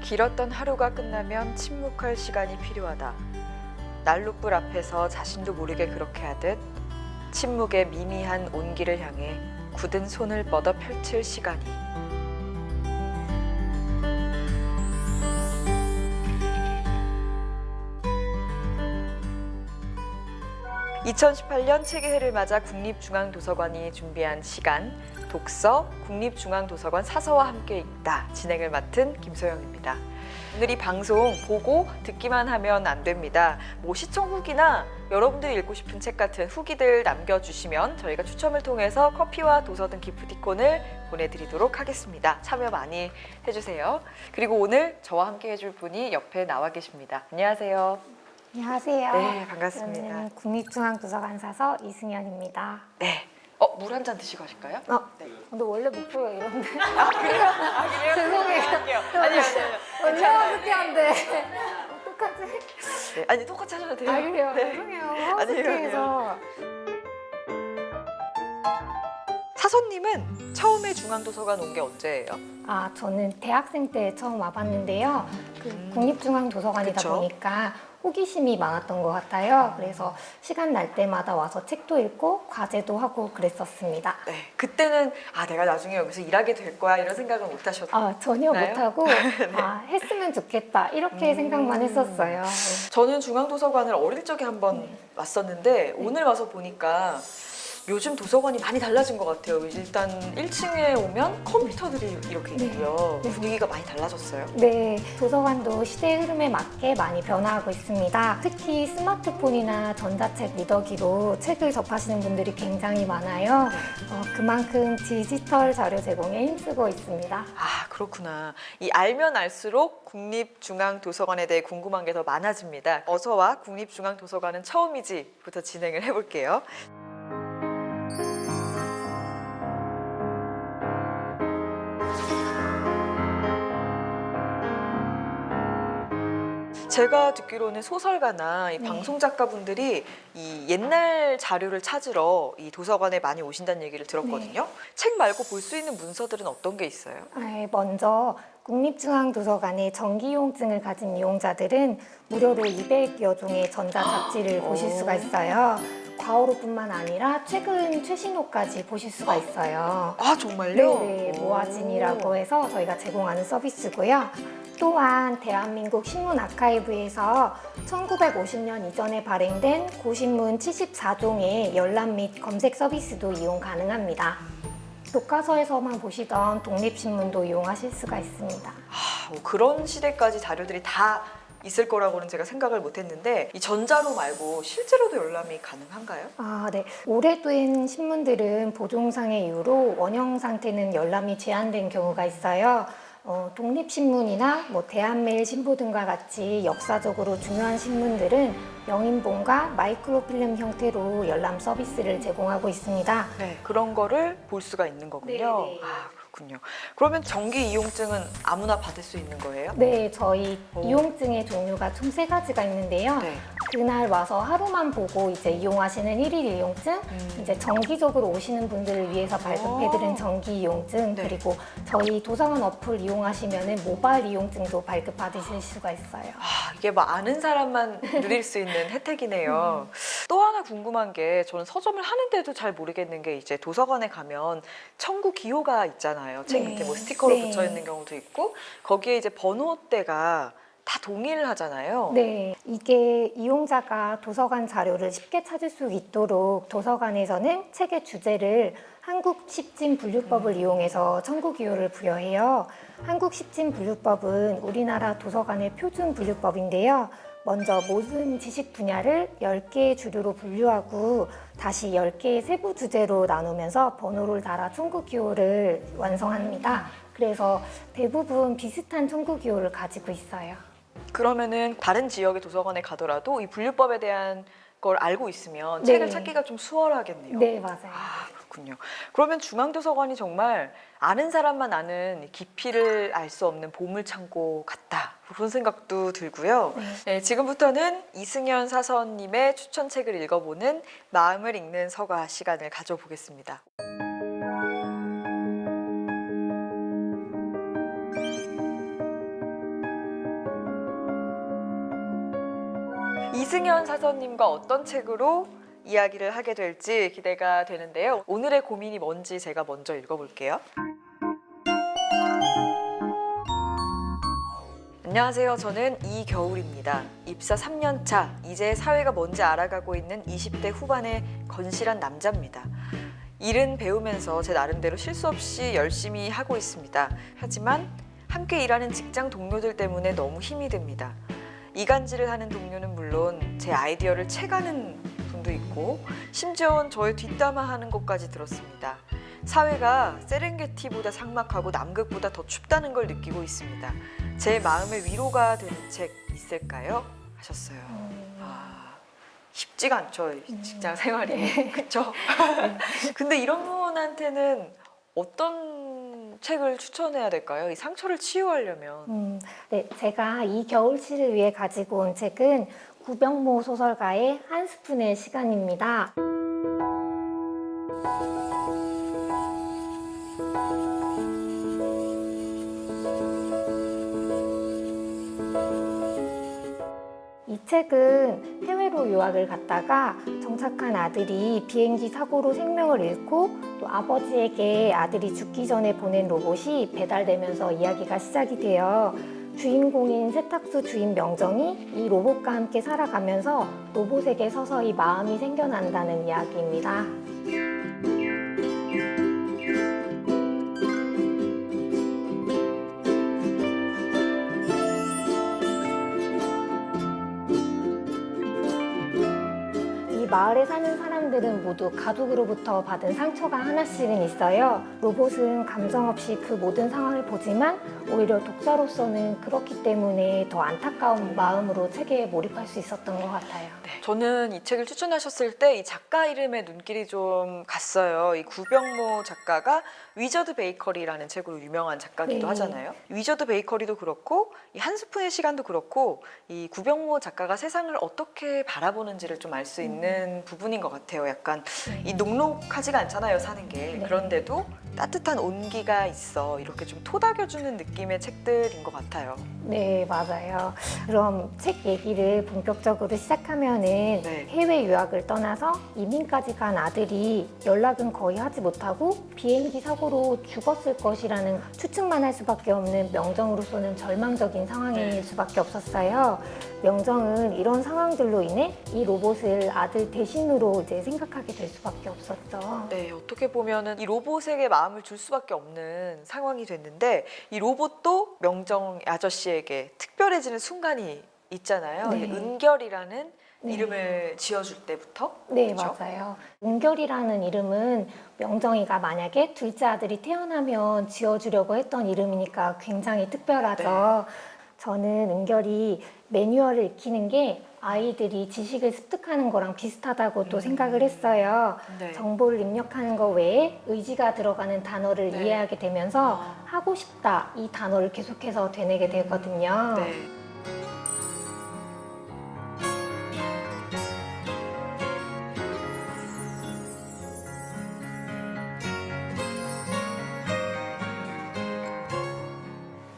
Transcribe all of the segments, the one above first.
길었던 하루가 끝나면 침묵할 시간이 필요하다. 난로불 앞에서 자신도 모르게 그렇게 하듯 침묵의 미미한 온기를 향해 굳은 손을 뻗어 펼칠 시간이. 2018년 책의 해를 맞아 국립중앙도서관이 준비한 시간, 독서 국립중앙도서관 사서와 함께 읽다 진행을 맡은 김소영입니다. 오늘 이 방송 보고 듣기만 하면 안 됩니다. 시청 후기나 여러분들이 읽고 싶은 책 같은 후기들 남겨주시면 저희가 추첨을 통해서 커피와 도서 등 기프티콘을 보내드리도록 하겠습니다. 참여 많이 해주세요. 그리고 오늘 저와 함께 해줄 분이 옆에 나와 계십니다. 안녕하세요. 안녕하세요. 네, 반갑습니다. 저는 국립중앙도서관 사서 이승연입니다. 네. 물 한 잔 드시고 하실까요? 네. 근데 원래 목소리가 이런데. 그래요? 그래요? 죄송해요. 할게요. 아니요. 원래 허스키한데. 어떡하지? 네, 아니, 똑같이 하셔도 돼요. 그래요? 네. 죄송해요. 아니에요, 허스키해서. 사서님은 처음에 중앙도서관 온 게 언제예요? 저는 대학생 때 처음 와봤는데요. 국립중앙도서관이다 그쵸? 보니까 호기심이 많았던 것 같아요. 그래서 시간 날 때마다 와서 책도 읽고 과제도 하고 그랬었습니다. 네. 그때는 내가 나중에 여기서 일하게 될 거야 이런 생각은 못 하셨나요? 전혀 나요? 못하고 했으면 좋겠다 이렇게 생각만 했었어요. 저는 중앙도서관을 어릴 적에 한번 왔었는데 오늘 와서 보니까 요즘 도서관이 많이 달라진 것 같아요. 일단 1층에 오면 컴퓨터들이 이렇게 있고요. 네. 분위기가 많이 달라졌어요. 네, 도서관도 시대의 흐름에 맞게 많이 변화하고 있습니다. 특히 스마트폰이나 전자책 리더기로 책을 접하시는 분들이 굉장히 많아요. 그만큼 디지털 자료 제공에 힘쓰고 있습니다. 그렇구나. 이 알면 알수록 국립중앙도서관에 대해 궁금한 게 더 많아집니다. 어서와 국립중앙도서관은 처음이지부터 진행을 해볼게요. 제가 듣기로는 소설가나 이 방송작가분들이 이 옛날 자료를 찾으러 이 도서관에 많이 오신다는 얘기를 들었거든요. 책 말고 볼 수 있는 문서들은 어떤 게 있어요? 먼저 국립중앙도서관의 정기이용증을 가진 이용자들은 무료로 200여 종의 전자잡지를 보실 수가 있어요. 과오로뿐만 아니라 최신호까지 보실 수가 있어요. 정말요? 네, 모아진이라고 해서 저희가 제공하는 서비스고요. 또한 대한민국 신문 아카이브에서 1950년 이전에 발행된 고신문 74종의 열람 및 검색 서비스도 이용 가능합니다. 교과서에서만 보시던 독립신문도 이용하실 수가 있습니다. 그런 시대까지 자료들이 다 있을 거라고는 제가 생각을 못했는데 이 전자로 말고 실제로도 열람이 가능한가요? 네. 오래된 신문들은 보존상의 이유로 원형 상태는 열람이 제한된 경우가 있어요. 독립신문이나 대한매일 신보 등과 같이 역사적으로 중요한 신문들은 영인본과 마이크로필름 형태로 열람 서비스를 제공하고 있습니다. 네, 그런 거를 볼 수가 있는 거군요. 네. 그렇군요. 그러면 정기 이용증은 아무나 받을 수 있는 거예요? 네, 저희 이용증의 종류가 총 3가지가 있는데요. 네. 그날 와서 하루만 보고 이제 이용하시는 1일 이용증, 이제 정기적으로 오시는 분들을 위해서 발급해드린 정기 이용증, 네. 그리고 저희 도서관 어플 이용하시면은 모바일 이용증도 발급받으실 수가 있어요. 이게 아는 사람만 누릴 수 있는 혜택이네요. 또 하나 궁금한 게 저는 서점을 하는데도 잘 모르겠는 게 이제 도서관에 가면 청구 기호가 있잖아요. 책 밑에 스티커로 붙여 있는 경우도 있고 거기에 이제 번호대가 다 동의를 하잖아요. 네, 이게 이용자가 도서관 자료를 쉽게 찾을 수 있도록 도서관에서는 책의 주제를 한국 십진 분류법을 이용해서 청구 기호를 부여해요. 한국 십진 분류법은 우리나라 도서관의 표준 분류법인데요. 먼저 모든 지식 분야를 10개의 주류로 분류하고 다시 10개의 세부 주제로 나누면서 번호를 달아 청구 기호를 완성합니다. 그래서 대부분 비슷한 청구 기호를 가지고 있어요. 그러면은 다른 지역의 도서관에 가더라도 이 분류법에 대한 걸 알고 있으면 네. 책을 찾기가 좀 수월하겠네요. 네, 맞아요. 그렇군요. 그러면 중앙도서관이 정말 아는 사람만 아는 깊이를 알 수 없는 보물창고 같다. 그런 생각도 들고요. 네, 지금부터는 이승연 사서님의 추천책을 읽어보는 마음을 읽는 서가 시간을 가져보겠습니다. 이승현 사서님과 어떤 책으로 이야기를 하게 될지 기대가 되는데요. 오늘의 고민이 뭔지 제가 먼저 읽어볼게요. 안녕하세요. 저는 이겨울입니다. 입사 3년 차, 이제 사회가 뭔지 알아가고 있는 20대 후반의 건실한 남자입니다. 일은 배우면서 제 나름대로 실수 없이 열심히 하고 있습니다. 하지만 함께 일하는 직장 동료들 때문에 너무 힘이 듭니다. 이간질을 하는 동료는 물론 제 아이디어를 채가는 분도 있고 심지어는 저의 뒷담화하는 것까지 들었습니다. 사회가 세렝게티보다 삭막하고 남극보다 더 춥다는 걸 느끼고 있습니다. 제 마음의 위로가 되는 책 있을까요? 하셨어요. 쉽지가 않죠, 이 직장 생활이. 그렇죠? 근데 이런 분한테는 어떤 책을 추천해야 될까요? 이 상처를 치유하려면. 네, 제가 이 겨울 씨를 위해 가지고 온 책은 구병모 소설가의 한 스푼의 시간입니다. 이 책은 해외로 유학을 갔다가 정착한 아들이 비행기 사고로 생명을 잃고 또 아버지에게 아들이 죽기 전에 보낸 로봇이 배달되면서 이야기가 시작이 돼요. 주인공인 세탁소 주인 명정이 이 로봇과 함께 살아가면서 로봇에게 서서히 마음이 생겨난다는 이야기입니다. 마을에 사는 사람들은 모두 가족으로부터 받은 상처가 하나씩은 있어요. 로봇은 감정 없이 그 모든 상황을 보지만 오히려 독자로서는 그렇기 때문에 더 안타까운 마음으로 책에 몰입할 수 있었던 것 같아요. 네, 저는 이 책을 추천하셨을 때 이 작가 이름에 눈길이 좀 갔어요. 이 구병모 작가가 위저드 베이커리라는 책으로 유명한 작가기도 하잖아요. 위저드 베이커리도 그렇고 이 한 스푼의 시간도 그렇고 이 구병모 작가가 세상을 어떻게 바라보는지를 좀 알 수 있는 부분인 것 같아요. 약간 이 녹록하지가 않잖아요, 사는 게. 그런데도 따뜻한 온기가 있어. 이렇게 좀 토닥여주는 느낌의 책들인 것 같아요. 네, 맞아요. 그럼 책 얘기를 본격적으로 시작하면은 해외 유학을 떠나서 이민까지 간 아들이 연락은 거의 하지 못하고 비행기 사고로 죽었을 것이라는 추측만 할 수밖에 없는 명정으로서는 절망적인 상황일 수밖에 없었어요. 명정은 이런 상황들로 인해 이 로봇을 아들 대신으로 이제 생각하게 될 수밖에 없었죠. 네, 어떻게 보면은 이 로봇에게 마음을 줄 수밖에 없는 상황이 됐는데 이 로봇도 명정 아저씨에게 특별해지는 순간이 있잖아요. 네. 은결이라는 이름을 지어줄 때부터. 네, 그렇죠? 맞아요. 은결이라는 이름은 명정이가 만약에 둘째 아들이 태어나면 지어주려고 했던 이름이니까 굉장히 특별하죠. 저는 은결이 매뉴얼을 익히는 게 아이들이 지식을 습득하는 거랑 비슷하다고 또 생각을 했어요. 정보를 입력하는 거 외에 의지가 들어가는 단어를 이해하게 되면서 하고 싶다 이 단어를 계속해서 되뇌게 되거든요.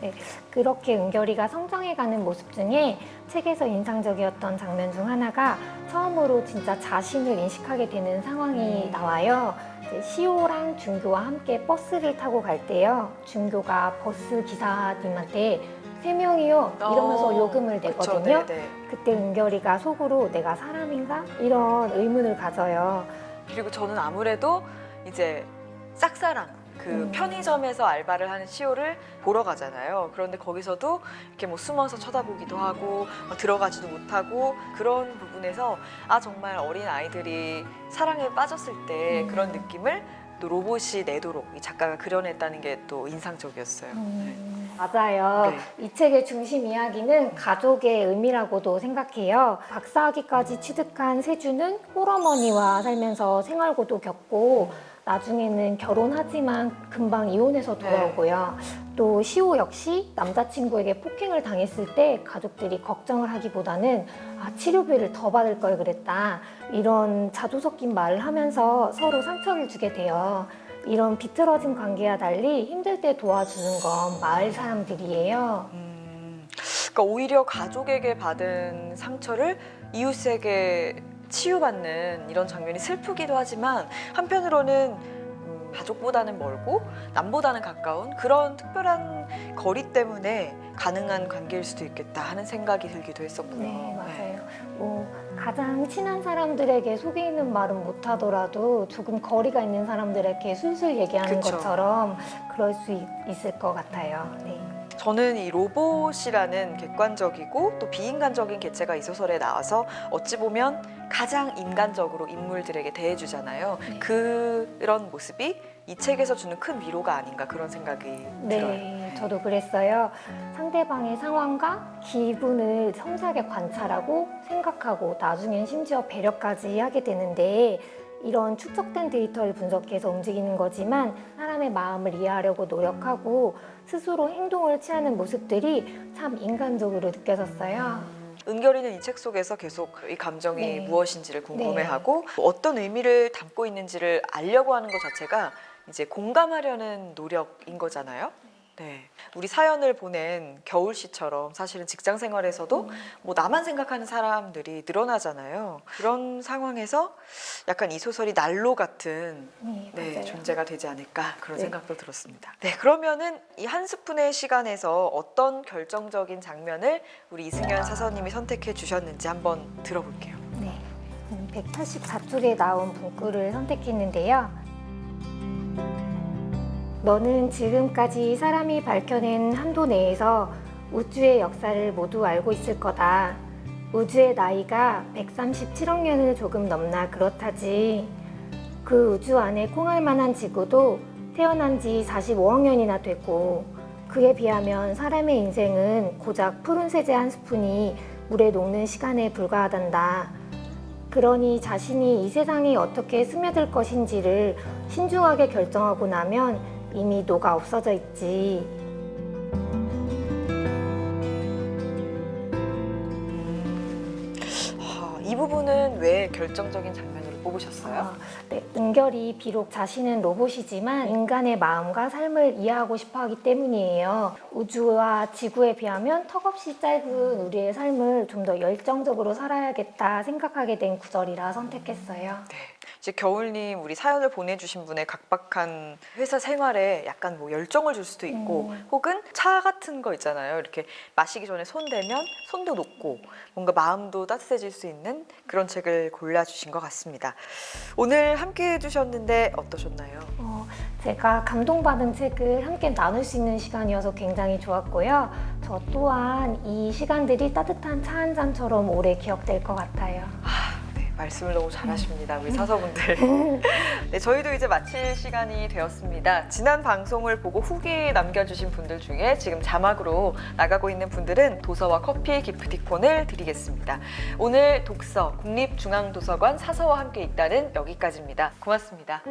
네, 그렇게 은결이가 성장해가는 모습 중에 책에서 인상적이었던 장면 중 하나가 처음으로 진짜 자신을 인식하게 되는 상황이 나와요. 시호랑 준교와 함께 버스를 타고 갈 때요. 준교가 버스 기사님한테 3명이요 이러면서 요금을 내거든요. 그때 은결이가 속으로 내가 사람인가? 이런 의문을 가져요. 그리고 저는 아무래도 이제 짝사랑 그 편의점에서 알바를 하는 시호를 보러 가잖아요. 그런데 거기서도 이렇게 뭐 숨어서 쳐다보기도 하고 들어가지도 못하고 그런 부분에서 아 정말 어린 아이들이 사랑에 빠졌을 때 그런 느낌을 또 로봇이 내도록 이 작가가 그려냈다는 게 또 인상적이었어요. 맞아요. 이 책의 중심 이야기는 가족의 의미라고도 생각해요. 박사학위까지 취득한 세주는 홀어머니와 살면서 생활고도 겪고 나중에는 결혼하지만 금방 이혼해서 돌아오고요. 또 시호 역시 남자친구에게 폭행을 당했을 때 가족들이 걱정을 하기보다는 치료비를 더 받을 걸 그랬다. 이런 자조 섞인 말을 하면서 서로 상처를 주게 돼요. 이런 비틀어진 관계와 달리 힘들 때 도와주는 건 마을 사람들이에요. 그러니까 오히려 가족에게 받은 상처를 이웃에게 치유받는 이런 장면이 슬프기도 하지만 한편으로는 가족보다는 멀고 남보다는 가까운 그런 특별한 거리 때문에 가능한 관계일 수도 있겠다 하는 생각이 들기도 했었고요. 네, 맞아요. 뭐 가장 친한 사람들에게 속에 있는 말은 못하더라도 조금 거리가 있는 사람들에게 술술 얘기하는 그쵸. 것처럼 그럴 수 있을 것 같아요. 네. 저는 이 로봇이라는 객관적이고 또 비인간적인 개체가 이 소설에 나와서 어찌 보면 가장 인간적으로 인물들에게 대해주잖아요. 네. 그런 모습이 이 책에서 주는 큰 위로가 아닌가 그런 생각이 들어요. 네, 저도 그랬어요. 상대방의 상황과 기분을 섬세하게 관찰하고 생각하고 나중엔 심지어 배려까지 하게 되는데 이런 축적된 데이터를 분석해서 움직이는 거지만 사람의 마음을 이해하려고 노력하고 스스로 행동을 취하는 모습들이 참 인간적으로 느껴졌어요. 은결이는 이 책 속에서 계속 이 감정이 네. 무엇인지를 궁금해하고 어떤 의미를 담고 있는지를 알려고 하는 것 자체가 이제 공감하려는 노력인 거잖아요. 네, 우리 사연을 보낸 겨울 씨처럼 사실은 직장 생활에서도 뭐 나만 생각하는 사람들이 늘어나잖아요. 그런 상황에서 약간 이 소설이 난로 같은 네, 네, 맞아요. 존재가 되지 않을까 그런 네. 생각도 들었습니다. 네, 그러면은 이 한 스푼의 시간에서 어떤 결정적인 장면을 우리 이승연 사서님이 선택해 주셨는지 한번 들어볼게요. 네, 184쪽에 나온 문구를 선택했는데요. 너는 지금까지 사람이 밝혀낸 한도 내에서 우주의 역사를 모두 알고 있을 거다. 우주의 나이가 137억 년을 조금 넘나 그렇다지. 그 우주 안에 콩알 만한 지구도 태어난 지 45억 년이나 됐고 그에 비하면 사람의 인생은 고작 푸른 세제 한 스푼이 물에 녹는 시간에 불과하단다. 그러니 자신이 이 세상에 어떻게 스며들 것인지를 신중하게 결정하고 나면 이미 녹아 없어져 있지. 이 부분은 왜 결정적인 장면으로 뽑으셨어요? 네, 은결이 비록 자신은 로봇이지만 인간의 마음과 삶을 이해하고 싶어 하기 때문이에요. 우주와 지구에 비하면 턱없이 짧은 우리의 삶을 좀 더 열정적으로 살아야겠다 생각하게 된 구절이라 선택했어요. 네. 이제 겨울님 우리 사연을 보내주신 분의 각박한 회사 생활에 약간 뭐 열정을 줄 수도 있고 혹은 차 같은 거 있잖아요. 이렇게 마시기 전에 손 대면 손도 녹고 뭔가 마음도 따뜻해질 수 있는 그런 책을 골라주신 것 같습니다. 오늘 함께 해주셨는데 어떠셨나요? 제가 감동받은 책을 함께 나눌 수 있는 시간이어서 굉장히 좋았고요. 저 또한 이 시간들이 따뜻한 차 한 잔처럼 오래 기억될 것 같아요. 네, 말씀을 너무 잘하십니다. 우리 사서분들. 네, 저희도 이제 마칠 시간이 되었습니다. 지난 방송을 보고 후기 남겨주신 분들 중에 지금 자막으로 나가고 있는 분들은 도서와 커피 기프티콘을 드리겠습니다. 오늘 독서 국립중앙도서관 사서와 함께 있다는 여기까지입니다. 고맙습니다.